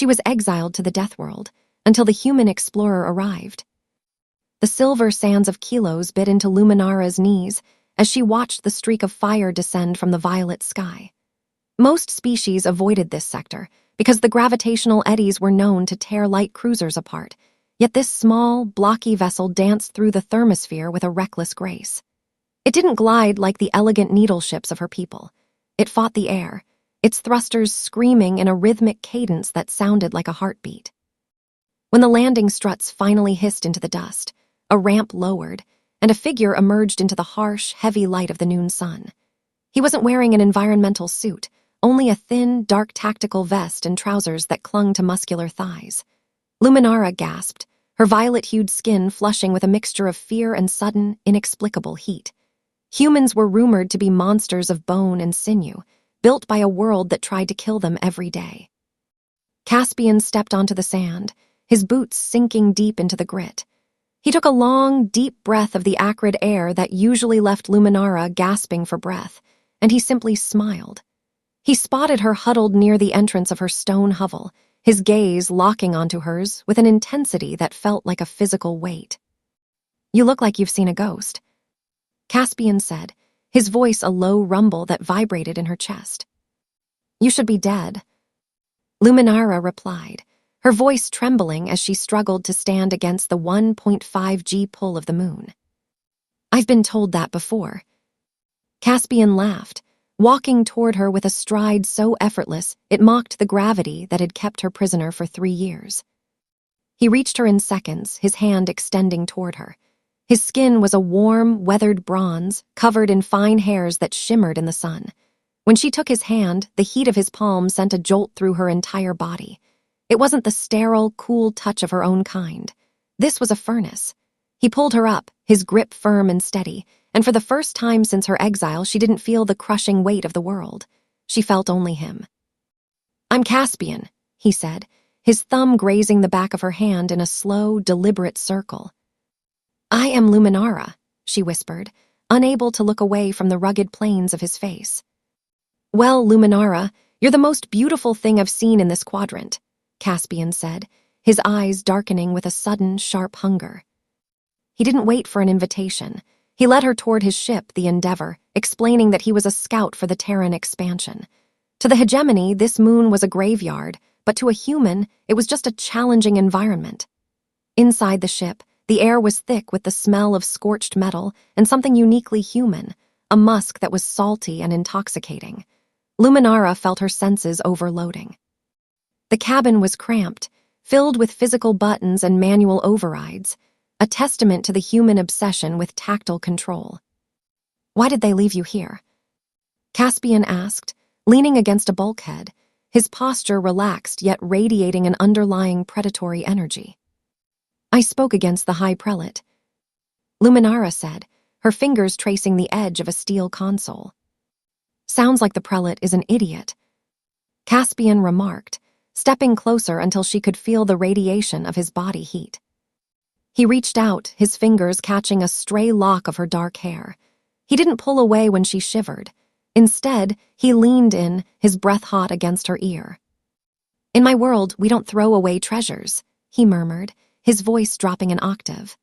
She was exiled to the Deathworld until the human explorer arrived. The silver sands of Kelos bit into Luminara's knees as she watched the streak of fire descend from the violet sky. Most species avoided this sector because the gravitational eddies were known to tear light cruisers apart, yet this small, blocky vessel danced through the thermosphere with a reckless grace. It didn't glide like the elegant needle ships of her people. It fought the air, its thrusters screaming in a rhythmic cadence that sounded like a heartbeat. When the landing struts finally hissed into the dust, a ramp lowered, and a figure emerged into the harsh, heavy light of the noon sun. He wasn't wearing an environmental suit, only a thin, dark tactical vest and trousers that clung to muscular thighs. Luminara gasped, her violet-hued skin flushing with a mixture of fear and sudden, inexplicable heat. Humans were rumored to be monsters of bone and sinew, built by a world that tried to kill them every day. Caspian stepped onto the sand, his boots sinking deep into the grit. He took a long, deep breath of the acrid air that usually left Luminara gasping for breath, and he simply smiled. He spotted her huddled near the entrance of her stone hovel, his gaze locking onto hers with an intensity that felt like a physical weight. "You look like you've seen a ghost," Caspian said, his voice a low rumble that vibrated in her chest. "You should be dead," Luminara replied, her voice trembling as she struggled to stand against the 1.5 G pull of the moon. "I've been told that before." Caspian laughed, walking toward her with a stride so effortless it mocked the gravity that had kept her prisoner for 3 years. He reached her in seconds, his hand extending toward her. His skin was a warm, weathered bronze, covered in fine hairs that shimmered in the sun. When she took his hand, the heat of his palm sent a jolt through her entire body. It wasn't the sterile, cool touch of her own kind. This was a furnace. He pulled her up, his grip firm and steady, and for the first time since her exile, she didn't feel the crushing weight of the world. She felt only him. "I'm Caspian," he said, his thumb grazing the back of her hand in a slow, deliberate circle. "I am Luminara," she whispered, unable to look away from the rugged planes of his face. "Well, Luminara, you're the most beautiful thing I've seen in this quadrant," Caspian said, his eyes darkening with a sudden, sharp hunger. He didn't wait for an invitation. He led her toward his ship, the Endeavor, explaining that he was a scout for the Terran expansion. To the Hegemony, this moon was a graveyard, but to a human, it was just a challenging environment. Inside the ship, the air was thick with the smell of scorched metal and something uniquely human, a musk that was salty and intoxicating. Luminara felt her senses overloading. The cabin was cramped, filled with physical buttons and manual overrides, a testament to the human obsession with tactile control. "Why did they leave you here?" Caspian asked, leaning against a bulkhead, his posture relaxed yet radiating an underlying predatory energy. "I spoke against the High Prelate," Luminara said, her fingers tracing the edge of a steel console. "Sounds like the prelate is an idiot," Caspian remarked, stepping closer until she could feel the radiation of his body heat. He reached out, his fingers catching a stray lock of her dark hair. He didn't pull away when she shivered. Instead, he leaned in, his breath hot against her ear. "In my world, we don't throw away treasures," he murmured, his voice dropping an octave.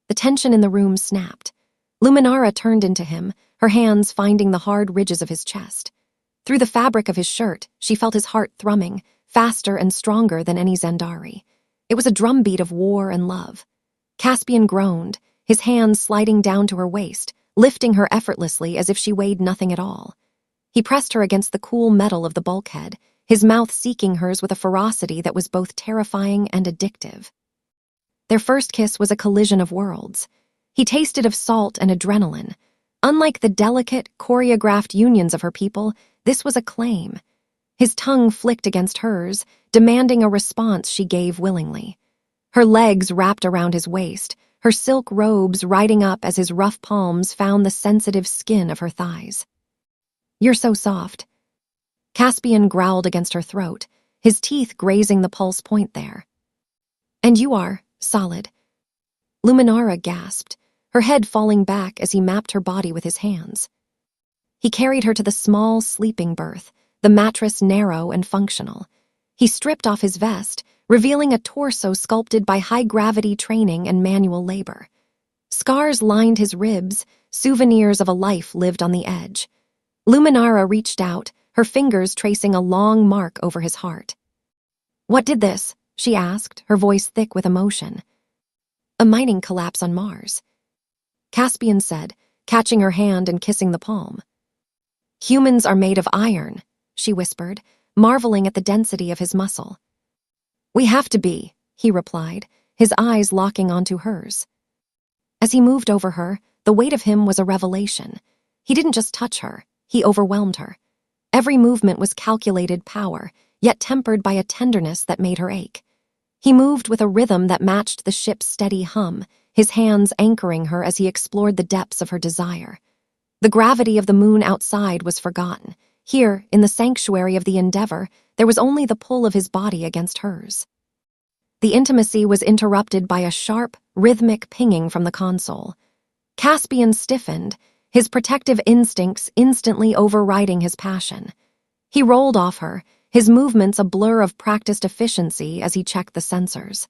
The tension in the room snapped. Luminara turned into him, her hands finding the hard ridges of his chest. Through the fabric of his shirt, she felt his heart thrumming, faster and stronger than any Xandari. It was a drumbeat of war and love. Caspian groaned, his hands sliding down to her waist, lifting her effortlessly as if she weighed nothing at all. He pressed her against the cool metal of the bulkhead, his mouth seeking hers with a ferocity that was both terrifying and addictive. Their first kiss was a collision of worlds. He tasted of salt and adrenaline. Unlike the delicate, choreographed unions of her people, this was a claim. His tongue flicked against hers, demanding a response she gave willingly. Her legs wrapped around his waist, her silk robes riding up as his rough palms found the sensitive skin of her thighs. "You're so soft." Caspian growled against her throat, his teeth grazing the pulse point there. "And you are solid." Luminara gasped, her head falling back as he mapped her body with his hands. He carried her to the small sleeping berth, the mattress narrow and functional. He stripped off his vest, revealing a torso sculpted by high-gravity training and manual labor. Scars lined his ribs, souvenirs of a life lived on the edge. Luminara reached out, her fingers tracing a long mark over his heart. "What did this?" she asked, her voice thick with emotion. "A mining collapse on Mars," Caspian said, catching her hand and kissing the palm. "Humans are made of iron," she whispered, marveling at the density of his muscle. "We have to be," he replied, his eyes locking onto hers. As he moved over her, the weight of him was a revelation. He didn't just touch her, he overwhelmed her. Every movement was calculated power, yet tempered by a tenderness that made her ache. He moved with a rhythm that matched the ship's steady hum, his hands anchoring her as he explored the depths of her desire. The gravity of the moon outside was forgotten. Here, in the sanctuary of the Endeavor, there was only the pull of his body against hers. The intimacy was interrupted by a sharp, rhythmic pinging from the console. Caspian stiffened, his protective instincts instantly overriding his passion. He rolled off her, his movements a blur of practiced efficiency as he checked the sensors.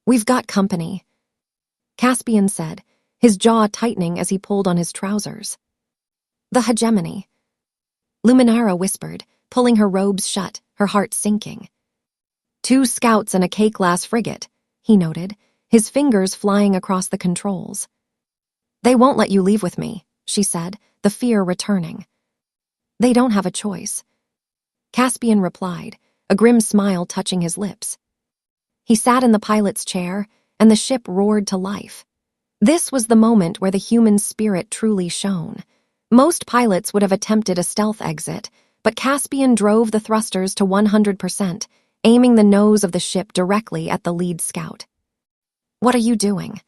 "We've got company," Caspian said, his jaw tightening as he pulled on his trousers. "The Hegemony," Luminara whispered, pulling her robes shut, her heart sinking. "2 scouts and a K-class frigate," he noted, his fingers flying across the controls. "They won't let you leave with me," she said, the fear returning. "They don't have a choice," Caspian replied, a grim smile touching his lips. He sat in the pilot's chair, and the ship roared to life. This was the moment where the human spirit truly shone. Most pilots would have attempted a stealth exit, but Caspian drove the thrusters to 100%, aiming the nose of the ship directly at the lead scout. "What are you doing?"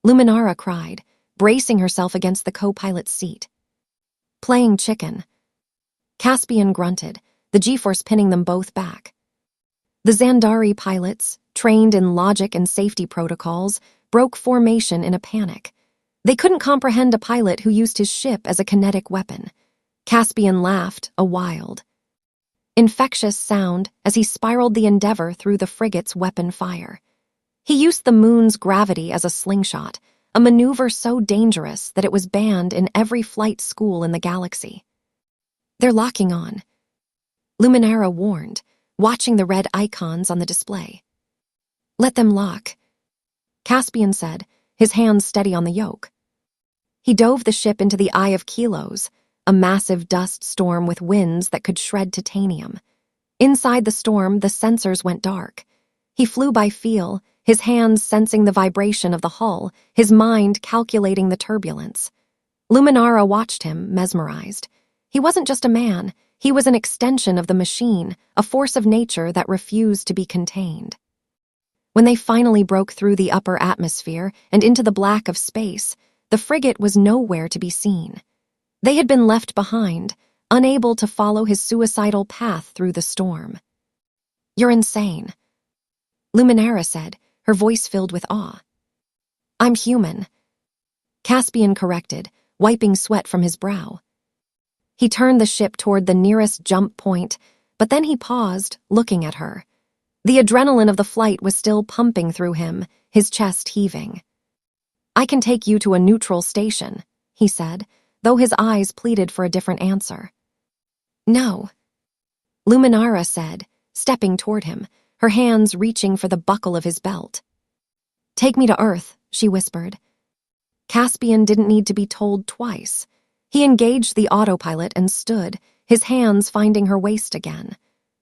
Luminara cried, bracing herself against the co-pilot's seat. "Playing chicken." Caspian grunted, the G-force pinning them both back. The Xandari pilots, trained in logic and safety protocols, broke formation in a panic. They couldn't comprehend a pilot who used his ship as a kinetic weapon. Caspian laughed, a wild, infectious sound as he spiraled the Endeavor through the frigate's weapon fire. He used the moon's gravity as a slingshot, a maneuver so dangerous that it was banned in every flight school in the galaxy. "They're locking on," Luminara warned, watching the red icons on the display. "Let them lock," Caspian said, his hands steady on the yoke. He dove the ship into the eye of Kelos, a massive dust storm with winds that could shred titanium. Inside the storm, the sensors went dark. He flew by feel, his hands sensing the vibration of the hull, his mind calculating the turbulence. Luminara watched him, mesmerized. He wasn't just a man, he was an extension of the machine, a force of nature that refused to be contained. When they finally broke through the upper atmosphere and into the black of space, the frigate was nowhere to be seen. They had been left behind, unable to follow his suicidal path through the storm. "You're insane," Luminara said, her voice filled with awe. "I'm human," Caspian corrected, wiping sweat from his brow. He turned the ship toward the nearest jump point, but then he paused, looking at her. The adrenaline of the flight was still pumping through him, his chest heaving. "I can take you to a neutral station," he said, though his eyes pleaded for a different answer. "No," Luminara said, stepping toward him, her hands reaching for the buckle of his belt. "Take me to Earth," she whispered. Caspian didn't need to be told twice. He engaged the autopilot and stood, his hands finding her waist again.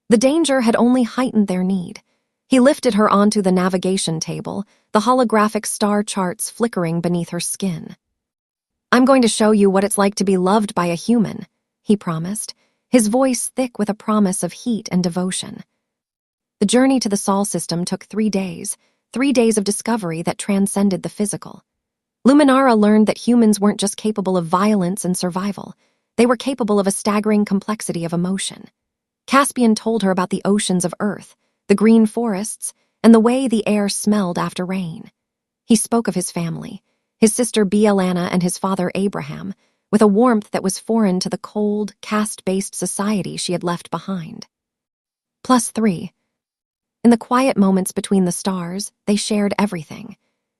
The danger had only heightened their need. He lifted her onto the navigation table, the holographic star charts flickering beneath her skin. "I'm going to show you what it's like to be loved by a human," he promised, his voice thick with a promise of heat and devotion. The journey to the Sol system took 3 days, 3 days of discovery that transcended the physical. Luminara learned that humans weren't just capable of violence and survival, they were capable of a staggering complexity of emotion. Caspian told her about the oceans of Earth, the green forests, and the way the air smelled after rain. He spoke of his family, his sister Bielana and his father Abraham, with a warmth that was foreign to the cold, caste-based society she had left behind. +3. In the quiet moments between the stars, they shared everything.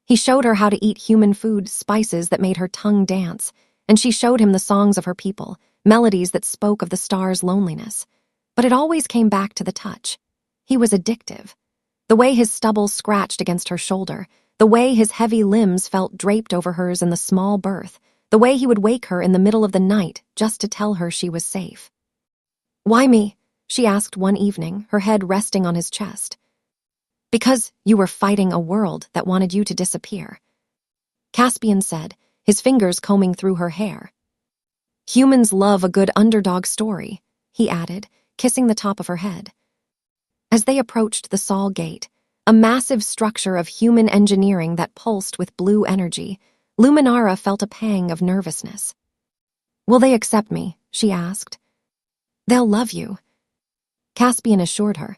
He showed her how to eat human food, spices that made her tongue dance, and she showed him the songs of her people, melodies that spoke of the stars' loneliness. But it always came back to the touch. He was addictive. The way his stubble scratched against her shoulder, the way his heavy limbs felt draped over hers in the small berth, the way he would wake her in the middle of the night just to tell her she was safe. "Why me?" she asked one evening, her head resting on his chest. "Because you were fighting a world that wanted you to disappear," Caspian said, his fingers combing through her hair. "Humans love a good underdog story," he added, kissing the top of her head. As they approached the Sol Gate, a massive structure of human engineering that pulsed with blue energy, Luminara felt a pang of nervousness. "Will they accept me?" she asked. "They'll love you," Caspian assured her.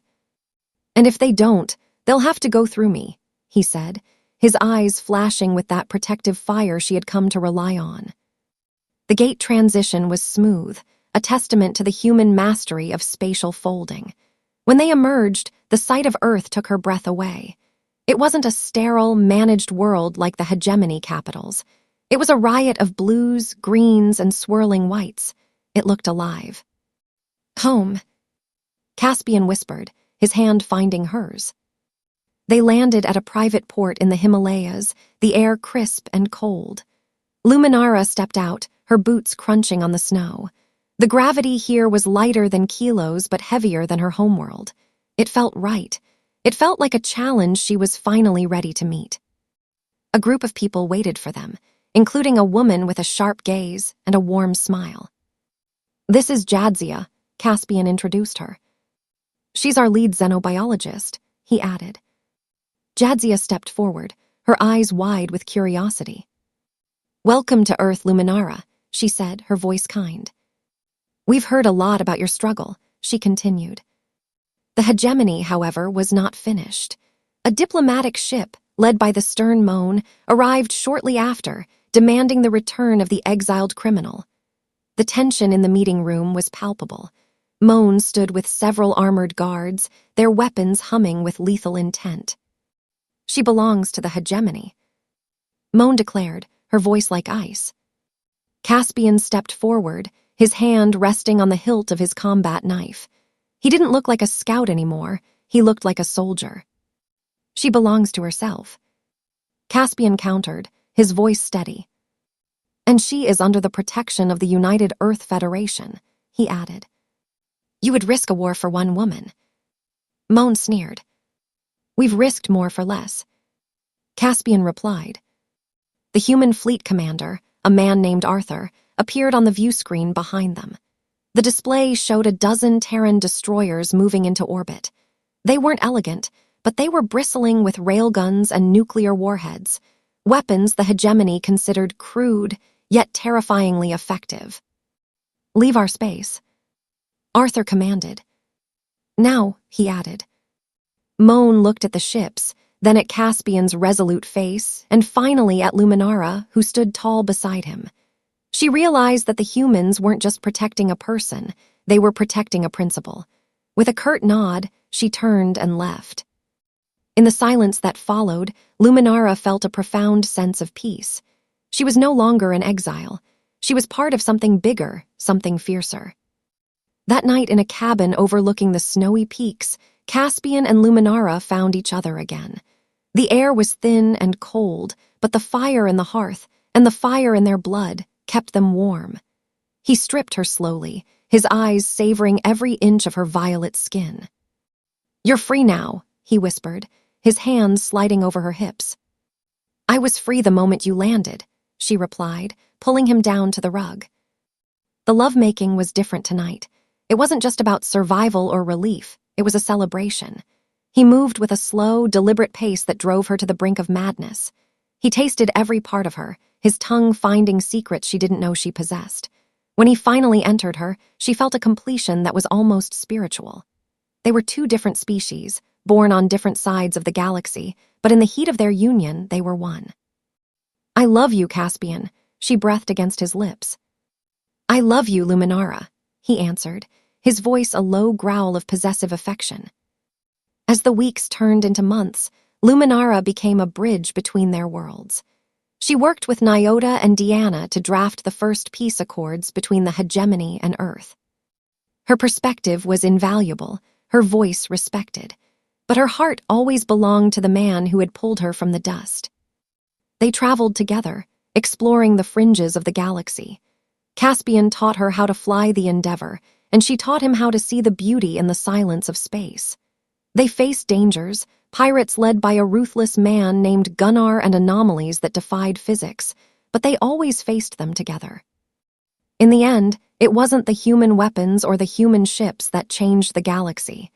"And if they don't, they'll have to go through me," he said, his eyes flashing with that protective fire she had come to rely on. The gate transition was smooth, a testament to the human mastery of spatial folding. When they emerged, the sight of Earth took her breath away. It wasn't a sterile, managed world like the hegemony capitals. It was a riot of blues, greens, and swirling whites. It looked alive. "Home," Caspian whispered, his hand finding hers. They landed at a private port in the Himalayas, the air crisp and cold. Luminara stepped out, her boots crunching on the snow. The gravity here was lighter than Kelos but heavier than her homeworld. It felt right. It felt like a challenge she was finally ready to meet. A group of people waited for them, including a woman with a sharp gaze and a warm smile. "This is Jadzia," Caspian introduced her. "She's our lead xenobiologist," he added. Jadzia stepped forward, her eyes wide with curiosity. "Welcome to Earth, Luminara," she said, her voice kind. "We've heard a lot about your struggle," she continued. The hegemony, however, was not finished. A diplomatic ship, led by the stern Moan, arrived shortly after, demanding the return of the exiled criminal. The tension in the meeting room was palpable. Moan stood with several armored guards, their weapons humming with lethal intent. "She belongs to the hegemony," Moan declared, her voice like ice. Caspian stepped forward, his hand resting on the hilt of his combat knife. He didn't look like a scout anymore, he looked like a soldier. "She belongs to herself," Caspian countered, his voice steady. "And she is under the protection of the United Earth Federation," he added. "You would risk a war for one woman," Moan sneered. "We've risked more for less," Caspian replied. The human fleet commander, a man named Arthur, appeared on the view screen behind them. The display showed a dozen Terran destroyers moving into orbit. They weren't elegant, but they were bristling with railguns and nuclear warheads, weapons the hegemony considered crude, yet terrifyingly effective. "Leave our space," Arthur commanded. "Now," he added. Moan looked at the ships, then at Caspian's resolute face, and finally at Luminara, who stood tall beside him. She realized that the humans weren't just protecting a person, they were protecting a principle. With a curt nod, she turned and left. In the silence that followed, Luminara felt a profound sense of peace. She was no longer in exile. She was part of something bigger, something fiercer. That night in a cabin overlooking the snowy peaks, Caspian and Luminara found each other again. The air was thin and cold, but the fire in the hearth and the fire in their blood kept them warm. He stripped her slowly, his eyes savoring every inch of her violet skin. "You're free now," he whispered, his hands sliding over her hips. "I was free the moment you landed," she replied, pulling him down to the rug. The lovemaking was different tonight. It wasn't just about survival or relief, it was a celebration. He moved with a slow, deliberate pace that drove her to the brink of madness. He tasted every part of her, his tongue finding secrets she didn't know she possessed. When he finally entered her, she felt a completion that was almost spiritual. They were two different species, born on different sides of the galaxy, but in the heat of their union, they were one. "I love you, Caspian," she breathed against his lips. "I love you, Luminara," he answered, his voice a low growl of possessive affection. As the weeks turned into months, Luminara became a bridge between their worlds. She worked with Nyota and Deanna to draft the first peace accords between the Hegemony and Earth. Her perspective was invaluable, her voice respected, but her heart always belonged to the man who had pulled her from the dust. They traveled together, exploring the fringes of the galaxy. Caspian taught her how to fly the Endeavor, and she taught him how to see the beauty in the silence of space. They faced dangers, pirates led by a ruthless man named Gunnar and anomalies that defied physics, but they always faced them together. In the end, it wasn't the human weapons or the human ships that changed the galaxy.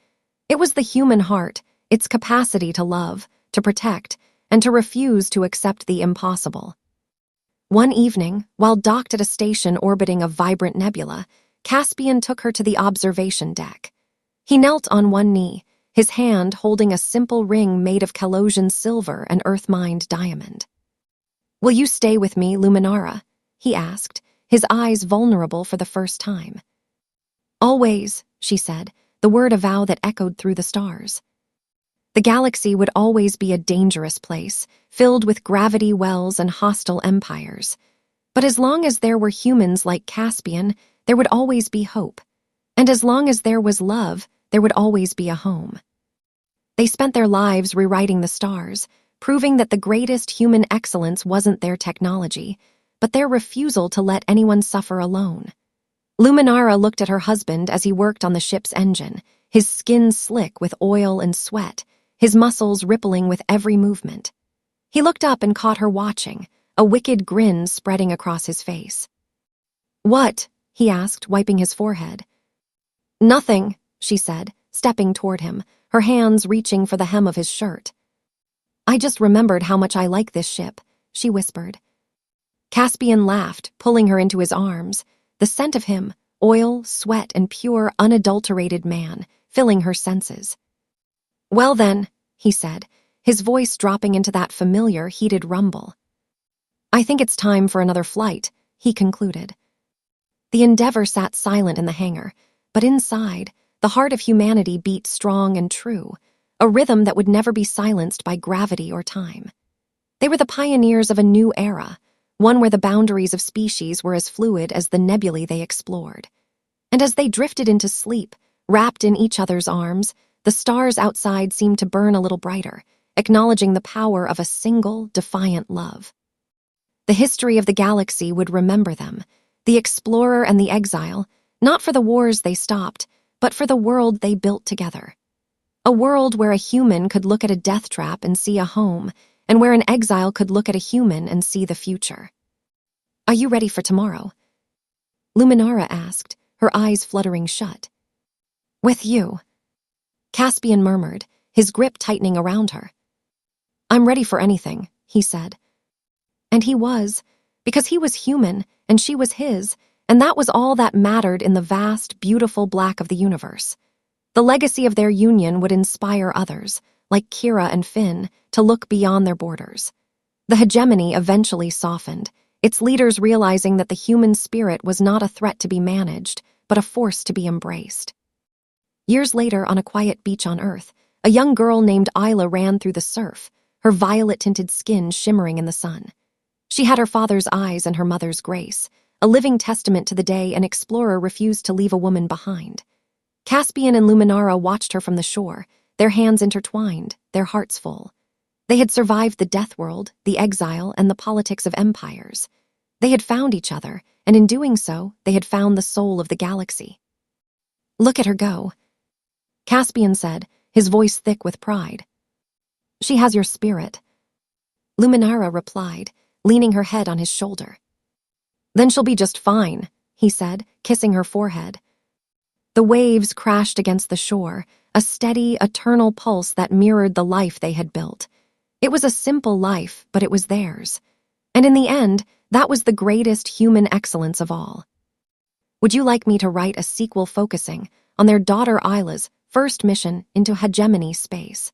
It was the human heart, its capacity to love, to protect, and to refuse to accept the impossible. One evening, while docked at a station orbiting a vibrant nebula, Caspian took her to the observation deck. He knelt on one knee, his hand holding a simple ring made of Kelosian silver and earth-mined diamond. "Will you stay with me, Luminara?" he asked, his eyes vulnerable for the first time. "Always," she said, the word a vow that echoed through the stars. The galaxy would always be a dangerous place, filled with gravity wells and hostile empires. But as long as there were humans like Caspian, there would always be hope. And as long as there was love, there would always be a home. They spent their lives rewriting the stars, proving that the greatest human excellence wasn't their technology, but their refusal to let anyone suffer alone. Luminara looked at her husband as he worked on the ship's engine, his skin slick with oil and sweat, his muscles rippling with every movement. He looked up and caught her watching, a wicked grin spreading across his face. "What?" he asked, wiping his forehead. "Nothing," she said, stepping toward him, her hands reaching for the hem of his shirt. "I just remembered how much I like this ship," she whispered. Caspian laughed, pulling her into his arms, the scent of him, oil, sweat, and pure, unadulterated man, filling her senses. "Well then," he said, his voice dropping into that familiar, heated rumble. "I think it's time for another flight," he concluded. The Endeavor sat silent in the hangar, but inside, the heart of humanity beat strong and true, a rhythm that would never be silenced by gravity or time. They were the pioneers of a new era, one where the boundaries of species were as fluid as the nebulae they explored. And as they drifted into sleep, wrapped in each other's arms, the stars outside seemed to burn a little brighter, acknowledging the power of a single, defiant love. The history of the galaxy would remember them, the explorer and the exile, not for the wars they stopped, but for the world they built together. A world where a human could look at a death trap and see a home, and where an exile could look at a human and see the future. "Are you ready for tomorrow?" Luminara asked, her eyes fluttering shut. "With you," Caspian murmured, his grip tightening around her. "I'm ready for anything," he said. And he was, because he was human and she was his, and that was all that mattered in the vast, beautiful black of the universe. The legacy of their union would inspire others, like Kira and Finn, to look beyond their borders. The hegemony eventually softened, its leaders realizing that the human spirit was not a threat to be managed, but a force to be embraced. Years later, on a quiet beach on Earth, a young girl named Isla ran through the surf, her violet-tinted skin shimmering in the sun. She had her father's eyes and her mother's grace, a living testament to the day an explorer refused to leave a woman behind. Caspian and Luminara watched her from the shore, their hands intertwined, their hearts full. They had survived the Deathworld, the exile, and the politics of empires. They had found each other, and in doing so, they had found the soul of the galaxy. "Look at her go," Caspian said, his voice thick with pride. "She has your spirit." Luminara replied, leaning her head on his shoulder. "Then she'll be just fine," he said, kissing her forehead. The waves crashed against the shore, a steady, eternal pulse that mirrored the life they had built. It was a simple life, but it was theirs. And in the end, that was the greatest human excellence of all. Would you like me to write a sequel focusing on their daughter Isla's first mission into hegemony space?